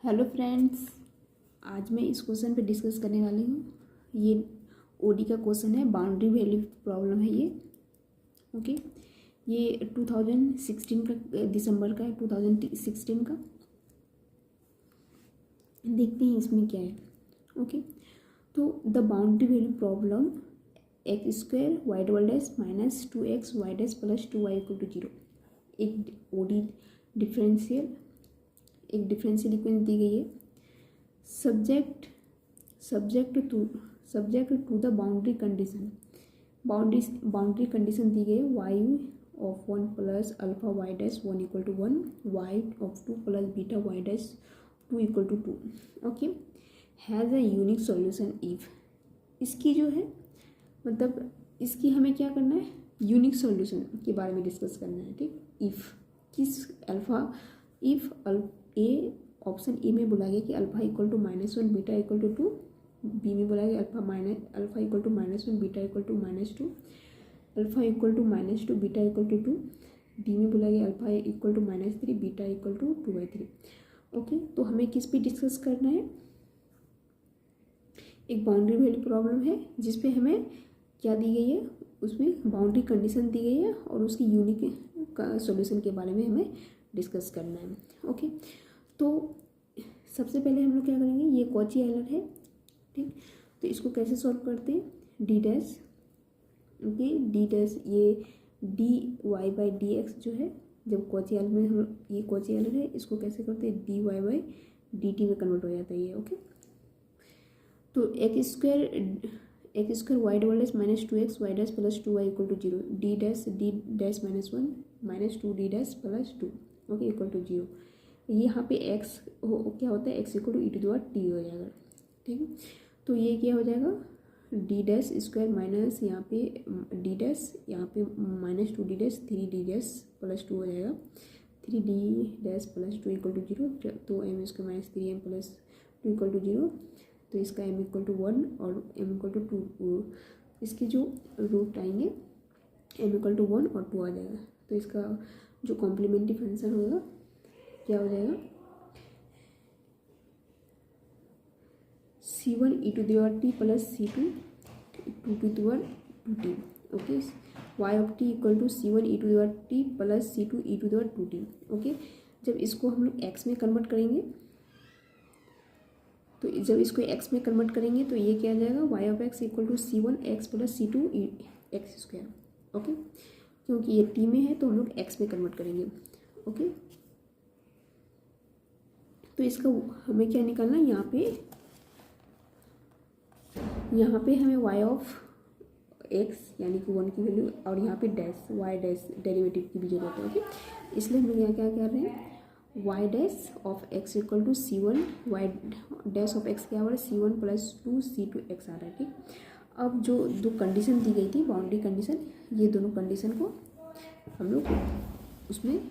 Hello friends, आज मैं इस क्वेश्चन पे डिस्कस करने वाली हूँ। ये ओडी का क्वेश्चन है, बाउंड्री वैल्यू प्रॉब्लम है ये। ओके, ये 2016 का दिसंबर का है, 2016 का। देखते हैं इसमें क्या है। ओके, तो the boundary value problem x square y double dash minus 2x y dash plus 2y equal to 0। एक ओडी डिफरेंशियल इक्वेशन दी गई है। Subject to the boundary condition दी गई है। Y of 1 plus alpha y dash 1 equal to 1, y of 2 plus beta y dash 2 equal to 2। Okay, has a unique solution if. इसकी जो है मतलब इसकी हमें क्या करना है, यूनिक सॉल्यूशन के बारे में डिस्कस करना है। ठीक, इफ़ किस alpha, if A option A में बोला गया कि alpha equal to -1 beta equal to 2, B में बोला गया alpha equal to -1 beta equal to -2, alpha equal to -2 beta equal to 2, D में बोला गया alpha equal to -3 beta equal to 2/3। Okay, तो हमें किस पे डिस्कस करना है, एक बाउंड्री वैल्यू प्रॉब्लम है जिसपे हमें क्या दी गई है, उसमें बाउंड्री कंडीशन दी गई है और उसकी यूनिक सॉल्यूशन के बारे में हमें डिस्कस करना है। ओके, तो सबसे पहले हम लोग क्या करेंगे, ये कॉची एलर है। ठीक, तो इसको कैसे सॉल्व करते हैं, d dash. Okay, d dash ये d y by d x जो है, जब कॉची एलर में हम ये कॉची एलर है, इसको कैसे करते हैं, d y by d t में कन्वर्ट हो जाता है ये। ओके, तो x square y double dash minus 2x y dash plus 2y equal to 0, d dash -1 minus 2 d dash plus 2 okay equal to 0। यहाँ पे x क्या होता है, x equal to e to the power t हो जाएगा। ठीक है, तो ये क्या हो जाएगा, डी डैश स्क्वायर माइनस यहाँ पे डी डैश, यहाँ पे -2 d dash 3 d dash plus 2 हो जाएगा, 3 d dash plus 2 equal to 0। तो m square minus 3m plus 2 equal to 0, तो इसका m इक्वल टू 1 और m इक्वल टू 2, इसके जो रूट आएंगे m इक्वल टू 1 और 2 आ जाएगा। तो इसका जो कॉम्प्लीमेंट्री फंक्शन होगा क्या हो जाएगा, c1 e to the power t plus c2 2 to the power 2t। Okay, y of t equal to c1 e to the power t plus c2 e to the power 2t। Okay, जब इसको हम लोग x में convert करेंगे, तो जब इसको x में कन्वर्ट करेंगे तो ये क्या आ जाएगा, y of x equal to c1 x plus c2 x square. Okay, क्योंकि ये t में है तो हम लोग x में कन्वर्ट करेंगे। ओके, तो इसका हमें क्या निकालना है, यहाँ पे हमें y ऑफ x यानी कि 1 की वैल्यू और यहाँ पे डैश y डैश डेरिवेटिव की भी जरूरत है। ओके, इसलिए हम लोग यहाँ क्या कर रहे हैं, y dash of x equal to c1, y dash of x क्या हो रहा है, c1 प्लस 2 c2 x आ रहा है। ठीक, अब जो दो कंडीशन दी गई थी बाउंड्री कंडीशन, ये दोनों कंडीशन को हम लोग उसमें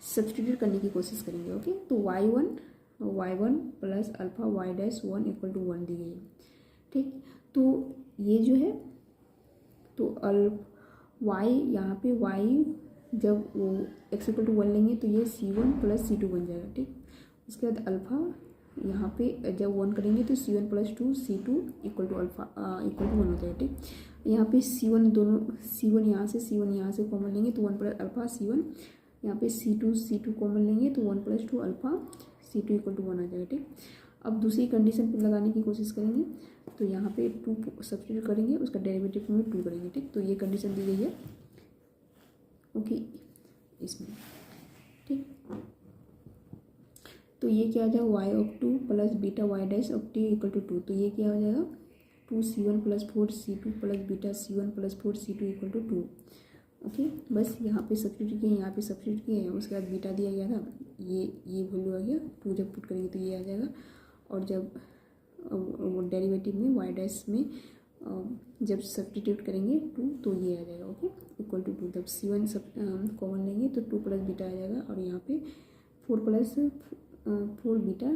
सब्स्टिट्यूट करने की कोशिश करेंगे। ओके, तो y1 plus alpha y dash 1 equal to 1 दी गई है। ठीक, तो ये जो है तो y यहाँ पे y जब वो x इक्वल टू 1 लेंगे तो ये c1 प्लस c2 बन जाएगा। ठीक, उसके बाद अल्फ़ा यहाँ पे जब 1 करेंगे तो c1 plus 2 c2 equal to alpha equal to 1 हो जाएगा। ठीक, यहाँ पे c1 दोनों c1 यहाँ से कॉमन लेंगे तो 1 प्लस अल्फ़ा c1, यहाँ पे c2 कॉमन लेंगे तो 1 plus 2 alpha c2 equal to 1 आ जाएगा। ठीक, अब दूसरी कंडीशन पे लगाने की कोशिश करेंगे, तो यहाँ पे 2 सब्स्टिट्यूट करेंगे, उसका डेरिवेटिव में 2 करेंगे। ठीक, तो ये कंडीशन दी गई है। ओके, इसमें ठीक, तो ये क्या आ जाएगा, y of 2 plus beta y dash of t equal to 2, तो ये क्या हो जाएगा 2c1 plus 4c2 plus beta c1 plus 4c2 equal to 2। Okay, बस यहाँ पे सब्स्टिट्यूट किए, यहाँ पे सब्स्टिट्यूट किए, उसके बाद बीटा दिया गया था, ये वैल्यू आ गया, 2 जब पुट करेंगे तो ये आ जाएगा, और जब डेरिवेटिव में y डैश में जब सब्स्टिट्यूट करेंगे 2 तो ये आ जाएगा। ओके, इक्वल टू 2, जब c1 सब कॉमन लेंगे तो 2 प्लस बीटा आ जाएगा, और यहाँ पे 4 plus 4 beta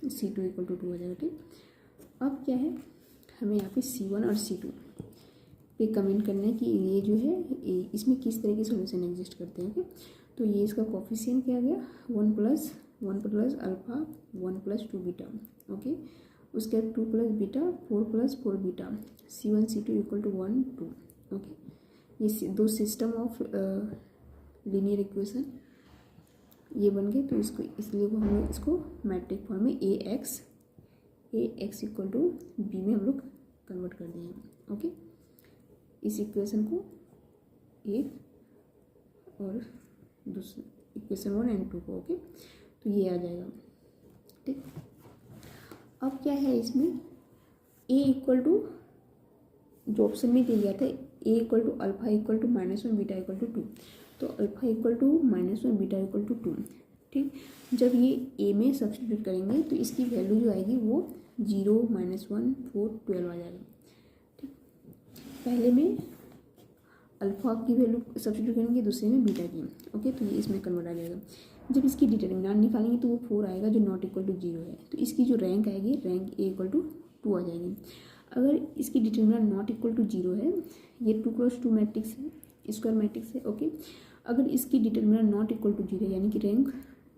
c2 equal to 2 आ जाएगा। ठीक, अब क्या है, हमें यहाँ पे c1 और c2 पे कमेंट करना है कि ये जो है इसमें किस तरह के सॉल्यूशन एग्जिस्ट करते हैं। ओके, तो ये इसका कोफिशिएंट क्या आ गया, 1 plus 1 plus alpha 1 plus 2 beta, okay. उसके बाद 2 plus beta 4 plus 4 beta, C1 C2 equal to 1 2, okay. ये दो सिस्टम ऑफ लीनियर इक्वेशन ये बन गए। तो इसको इसलिए हम लोग इसको मैट्रिक फॉर्म में ए एक्स इक्वल टू बी में हम लोग कन्वर्ट कर दिए, ओके। इस इक्वेशन को एक और दूसरे इक्वेशन 1 एंड 2 को, ओके। तो ये आ जाएगा, ठीक। अब क्या है इसमें, ए इक्वल टू जो ऑप्शन में दिया गया था, a equal to alpha equal to -1 beta equal to 2, तो alpha equal to -1 beta equal to 2, ठीक। जब ये ए में सब्स्टिट्यूट करेंगे तो इसकी वैल्यू जो आएगी वो 0 -1 4 12 आ जाएगा, ठीक। पहले में अल्फा की वैल्यू सब्स्टिट्यूट करेंगे, दूसरे में बीटा की, ओके। तो ये इसमें कन्वर्ट आ जाएगा। जब इसकी डिटर्मिनेंट निकालेंगे तो वो 4 आएगा जो नॉट इक्वल टू 0 है। तो इसकी जो रैंक आएगी, रैंक ए इक्वल टू 2 आ जाएगी। अगर इसकी डिटर्मिनेंट नॉट इक्वल टू 0 है, ये 2 क्रॉस 2 मैट्रिक्स है, स्क्वायर मैट्रिक्स है, ओके। अगर इसकी डिटर्मिनेंट नॉट इक्वल टू 0 यानी कि रैंक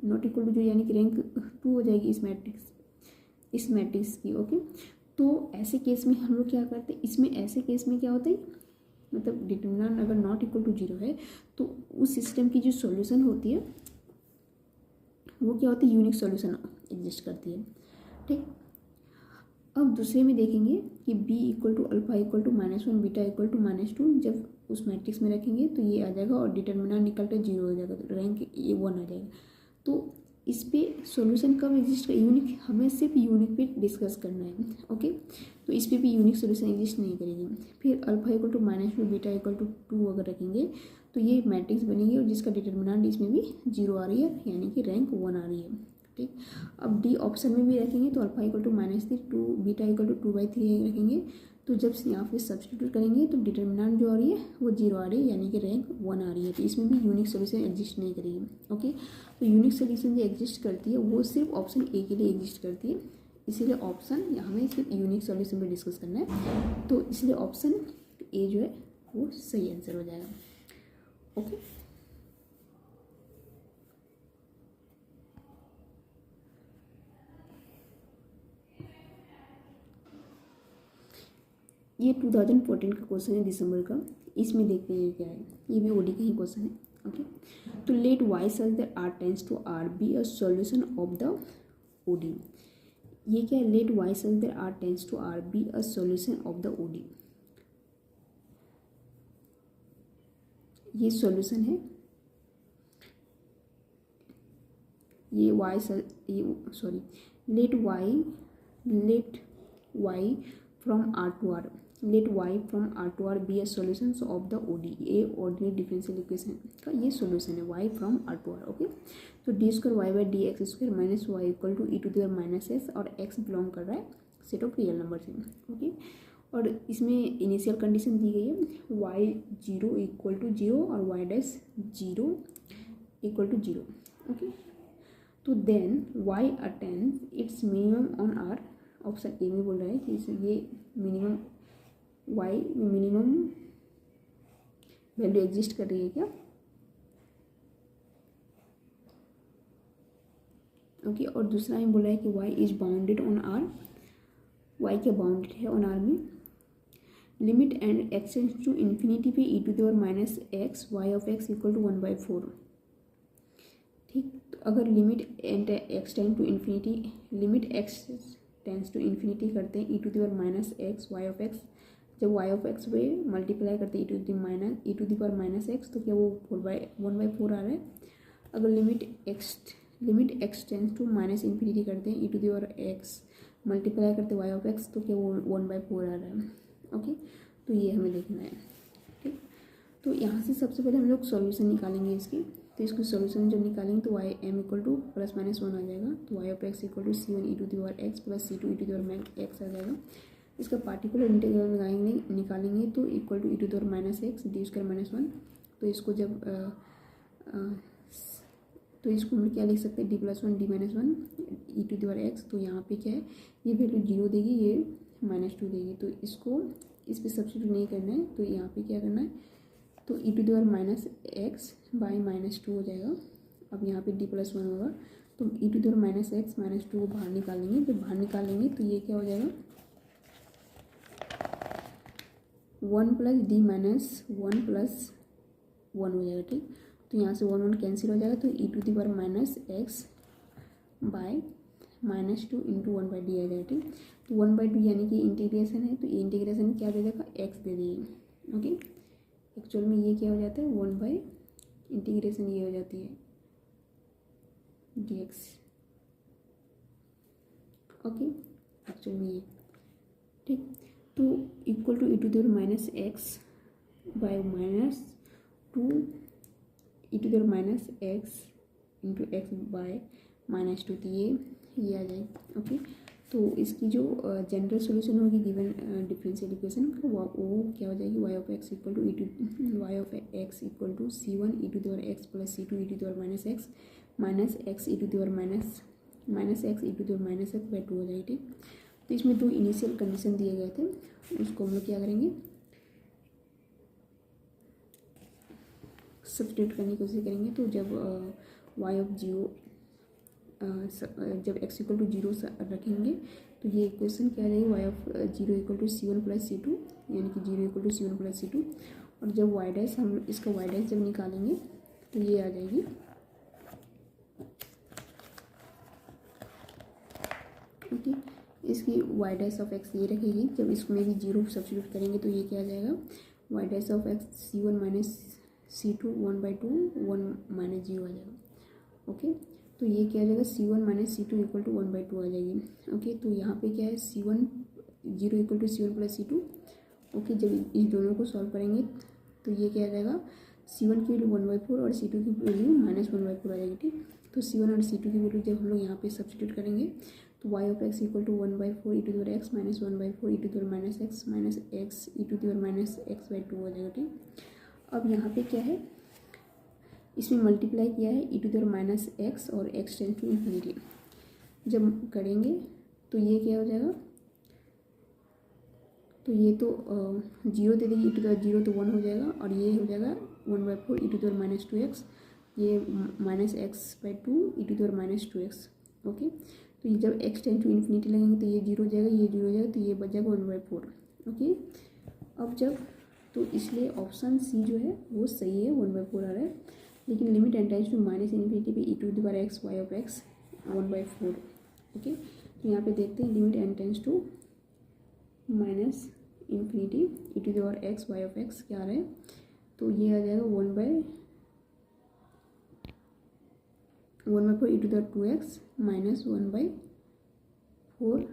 नॉट इक्वल टू 0 यानी कि रैंक 2 हो जाएगी इस मैट्रिक्स की, ओके। तो ऐसे केस में हम लोग क्या करते हैं, इसमें ऐसे केस में क्या होता है, मतलब डिटर्मिनेंट अगर नॉट इक्वल टू 0 है तो उस सिस्टम की जो सॉल्यूशन होती है वो क्या होती है, यूनिक सॉल्यूशन एग्जिस्ट करती है, ठीक। अब दूसरे में देखेंगे कि b equal to alpha equal to -1 beta equal to -2, जब उस मैट्रिक्स में रखेंगे तो ये आ जाएगा और डिटर्मिनेंट निकल कर 0 हो जाएगा, तो रैंक ये 1 आ जाएगा। तो इस पे सॉल्यूशन कब एग्जिस्ट कर, यूनिक, हमें सिर्फ यूनिक पे डिस्कस करना है, ओके। तो इस पे भी यूनिक सॉल्यूशन एग्जिस्ट नहीं करेगी। फिर alpha equal to -2 beta equal to 2 अगर रखेंगे तो ये मैट्रिक्स बनेगी और जिसका डिटर्मिनेंट इसमें भी 0 आ रही है, यानी कि रैंक 1 आ रही है, ठीक। अब डी ऑप्शन में भी रखेंगे तो alpha equal to -3 2 beta equal to 2/3 रखेंगे। तो जब यहाँ पे सब्स्टिट्यूट करेंगे तो डिटर्मिनेंट जो आ रही है वो 0 आ रही है, यानी कि रैंक 1 आ रही है। तो इसमें भी यूनिक सोल्यूशन एग्जिस्ट नहीं करेगी, ओके। तो यूनिक सोल्यूशन जो एग्जिस्ट करती है वो सिर्फ ऑप्शन ए के लिए एग्जिस्ट करती है, इसीलिए ऑप्शन हमें सिर्फ यूनिक सोल्यूशन पर डिस्कस करना है। तो इसलिए ऑप्शन ए जो है वो सही आंसर हो जाएगा, ओके। ये 2014 का क्वेश्चन है दिसंबर का। इसमें देखते हैं क्या है, ये भी ओडी का ही क्वेश्चन है, ओके। तो let y such that r tends to r be a solution of the OD. ये क्या है, let y such that r tends to r be a solution of the OD. ये solution है, ये let y from r to r, let y from r to r be a solution of the OD। ये ordinary differential equation का ये solution है, y from r to r, okay. तो d² y/dx² minus y equal to e⁻⁻x और x belong कर रहा है set of real number से, ओके। और इसमें इनिशियल कंडीशन दी गई है y 0 इक्वल टू 0 और y' 0 इक्वल टू 0, ओके। तो then y attends its minimum on r, option A में बोल रहा है कि ये मिनिमम y में मिनिमम वैल्यू एग्जिस्ट कर रही है क्या, ओके। और दूसरा में बोला है कि y is bounded on r, y क्या बाउंडेड है ऑन r में। Limit and extends to infinity पे e⁻x y of x equal to 1/4, ठीक। तो अगर limit and extend to infinity, limit x tends to infinity करते हैं e⁻x y ऑफ x, जब y ऑफ x पे मल्टीप्लाई करते हैं e⁻x तो क्या वो 1/4 आ रहा है। अगर limit x tends to -infinity करते हैं e⁻x मल्टीप्लाई करते y ऑफ x तो क्या वो 1/4 आ रहा है, ओके। तो ये हमें देखना है, ठीक। तो यहाँ से सबसे पहले हम लोग सॉल्यूशन निकालेंगे इसकी। तो इसको सॉल्यूशन जब निकालेंगे तो y m इक्वल टू +-1 आ जाएगा। तो y of x equal to c1 e⁻x plus c2 e⁻x आ जाएगा। इसका पार्टिकुलर इंटीग्रल निकालेंगे तो इक्वल टू e⁻x d²-1। तो इसको जब तो इसको हम क्या लिख सकते हैं, d+1 d-1 e⁻x। तो यहाँ पे क्या है, ये वैल्यू 0 देगी, ये -2 देगी। तो इसको इस पर सब्स्टिट्यूट नहीं करना है, तो यहाँ पे क्या करना है, तो e⁻x बाई -2 हो जाएगा। अब यहाँ पे d+1 होगा तो e to the power minus x minus two को बाहर निकालेंगे, जब बाहर निकालेंगे तो ये क्या हो जाएगा 1 प्लस डी माइनस 1 प्लस 1 हो जाएगा। ठीक, तो यहाँ से 1 1 कैंसिल हो जाएगा, तो e to the power minus x by minus two into 1 by d आ जाएगा। ठीक, तो 1 बाई टू यानी कि इंटीग्रेशन है, तो ये इंटीग्रेशन क्या दे देगा एक्स दे देगी। ओके, एक्चुअल में ये क्या हो जाता है 1 बाई इंटीग्रेशन ये हो जाती है डी एक्स। ओके, एक्चुअल में ये ठीक, तो equal to e to the power minus x by minus two e to the power minus x into x by minus two, तो ये आ जाएगी। ओके, तो इसकी जो जनरल सॉल्यूशन होगी गिवन डिफरेंशियल इक्वेशन का वो क्या हो जाएगी y of x equal to C1 e to the power x plus C2 e to the power minus x e to the power minus x e to the power minus x by 2 हो जाएगी। ठीक, तो इसमें दो initial condition दिए गए थे, उसको हम लोग क्या करेंगे सब्स्टिट्यूट करने की कोशिश करेंगे। तो जब वाई ऑफ जीरो जब x इक्वल टू 0 रखेंगे तो ये इक्वेशन क्या आ जाएगी y of 0 equal to C1 plus C2 यानी कि 0 equal to C1 plus C2, और जब वाई डैश हम इसका वाई डैश जब निकालेंगे तो ये आ जाएगी ओके, इसकी वाई डैश ऑफ एक्स ये रखेगी, जब इसमें भी 0 सब्स्टिट्यूट करेंगे तो ये क्या आ जाएगा y dash of x C1 minus C2 1 by 2 1 minus 0 आ जाएगा। ओके, तो ये क्या आ जाएगा C1 minus C2 equal to 1 by 2 आ जाएगी। ओके, तो यहाँ पे क्या है C1 0 equal to C1 plus C2। Okay, जब इस दोनों को सॉल्व करेंगे तो ये क्या आ जाएगा C1 की वैल्यू 1 बाई 4 और C2 की वैल्यू माइनस 1 बाई 4 आ जाएगी। ठीक, तो C1 और C2 की वैल्यू जब हम लोग यहाँ पे सब्स्टिट्यूट करेंगे तो y of x equal to 1 by 4 e to the power x minus 1 by 4 e to the power minus x e to the power minus x by 2 हो जाएगा। ठीक, अब यहाँ पे क्या है इसमें मल्टीप्लाई किया है e to the power minus x और एक्स टेंस टू इन्फिनिटी, जब करेंगे तो ये क्या हो जाएगा तो ये तो 0 दे देगी ई टू द पावर 0 तो 1 हो जाएगा, और ये हो जाएगा 1 by 4 e to the power minus 2x, ये minus x by 2 e to the power minus 2x। Okay, तो ये जब एक्स टेंस टू इन्फिनिटी लगेंगे तो ये 0 हो जाएगा, ये 0 हो जाएगा, तो ये बच जाएगा 1 बाई 4। ओके, अब जब तो इसलिए ऑप्शन सी जो है वो सही है 1 बाई 4 आ रहा है, लेकिन limit and tends to minus infinity पे e to the power x y of x 1 by 4। Okay, तो यहाँ पे देखते हैं limit and tends to minus infinity e to the power x y of x क्या आ रहा है, तो ये आ जाएगा 1 by 4 e to the 2x minus 1 by 4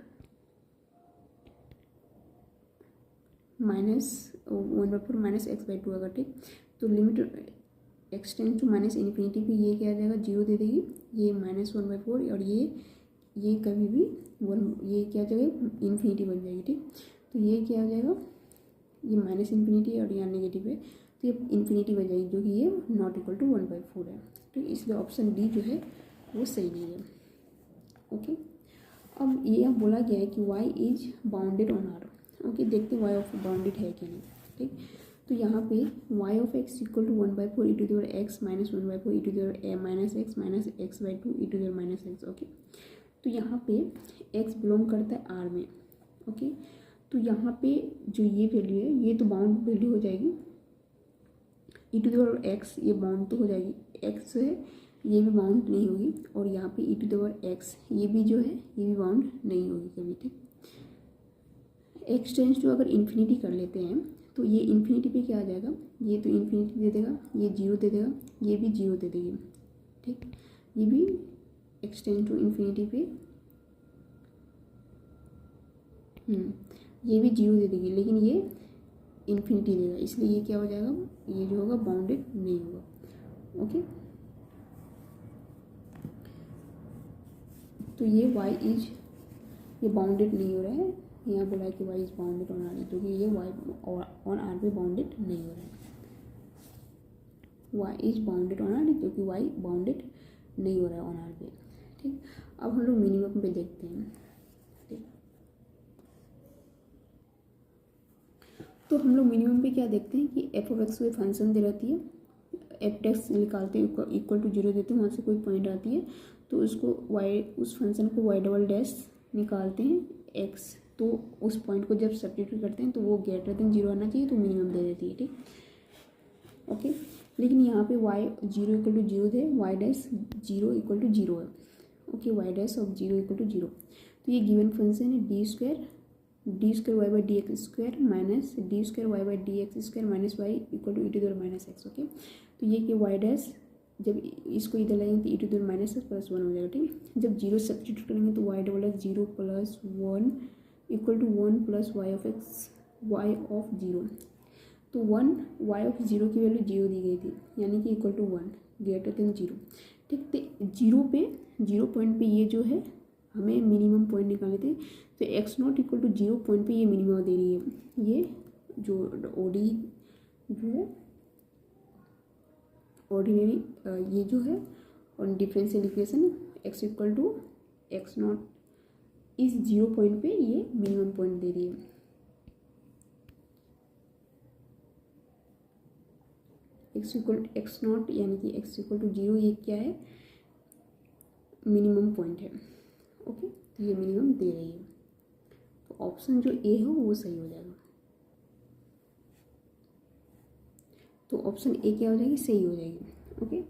minus 1 by 4 minus x by 2 अगर। ठीक, तो limit x tends to minus infinity पे ये क्या आ जाएगा 0 दे देगी, ये माइनस 1 बाई 4 और ये कभी भी 1 ये क्या आ जाएगा इन्फिनिटी बन जाएगी। ठीक, तो ये क्या आ जाएगा ये माइनस इन्फिनिटी और यहाँ नेगेटिव है तो ये इन्फिनिटी बन जाएगी, जो कि ये नॉट इक्वल टू 1 बाई 4 है। तो इसलिए ऑप्शन डी जो है वो सही नहीं है। ओके, अब ये बोला गया है कि y is bounded on R. Okay, देखते हैं y ऑफ बाउंडेड है कि नहीं। ठीक, तो यहाँ पे y of x equal to 1 by 4 e to the power x minus 1 by 4 e to the power minus x by 2 e to the power minus x. Okay, तो यहाँ पे x बिलोंग करता है r में। ओके, तो यहाँ पे जो ये वैल्यू है ये तो बाउंड वैल्यू हो जाएगी, ई टू द पावर एक्स ये बाउंड तो हो जाएगी, एक्स है ये भी बाउंड नहीं होगी, और यहाँ पे e to the power x ये भी जो है ये भी बाउंड नहीं होगी कभी। ठीक, एक्स टेंस टू अगर इन्फिनिटी कर लेते हैं तो ये इन्फिनिटी पे क्या आ जाएगा, ये तो इन्फिनिटी दे देगा, ये 0 दे देगा, ये भी 0 दे देगी। ठीक, ये भी एक्स टेंस टू इन्फिनिटी पे ये भी 0 दे देगी, लेकिन ये इन्फिनिटी देगा, इसलिए ये क्या हो जाएगा ये जो होगा बाउंडेड नहीं होगा। ओके, तो ये y इज ये बाउंडेड नहीं हो रहा है, यहाँ बोला है कि y is bounded on R, क्योंकि ये y ऑन आर पे बाउंडेड नहीं हो रहा है, y is bounded on R क्योंकि y बाउंडेड नहीं हो रहा है ऑन आर पे। ठीक, अब हम लोग मिनिमम पे देखते हैं। ठीक, तो हम लोग मिनिमम पे क्या देखते हैं कि एफ ऑफ एक्स कोई फंक्शन दे रहती है, एफ एक्स निकालते हैं इक्वल टू 0 देते हैं, वहाँ से कोई पॉइंट आती है तो उसको वाई, उस फंक्शन को वाई डबल डैश निकालते हैं एक्स, तो उस पॉइंट को जब सब्स्टिट्यूट करते हैं तो वो ग्रेटर देन जीरो आना चाहिए, तो मिनिमम दे देती है, ठीक। ओके, लेकिन यहाँ पे y zero equal to zero थे, y dash zero equal to zero है। Okay, y dash of zero equal to zero, तो ये गिवन फंक्शन है d square y by d x square minus d square y by d x square minus y equal to e to the minus x. Okay, तो ये कि Y dash जब इसको इधर लाएंगे तो e to the minus x plus one हो जाएगा, ठीक। जब जीरो सब्स्टिट्यूट करेंगे तो y double x zero plus one equal to one plus y of x y of zero, तो वन वाई ऑफ जीरो की वैल्यू जीरो दी गई थी, यानी कि equal to one greater than zero, ठीक। तो जीरो पॉइंट पे ये जो है हमें मिनिमम पॉइंट निकाले थे, तो x not equal to zero point पे ये मिनिमम दे रही है। ये जो ओडी जो है ऑर्डिनरी ये जो है और differential equation x equal to x not इस जीरो पॉइंट पे ये मिनिमम पॉइंट दे रही है। एक्स नॉट यानी कि एक्स इक्वल टू जीरो, ये क्या है, मिनिमम पॉइंट है। ओके, तो ये मिनिमम दे रही है, तो ऑप्शन जो ए हो वो सही हो जाएगा। तो ऑप्शन ए क्या हो जाएगी, सही हो जाएगी। ओके।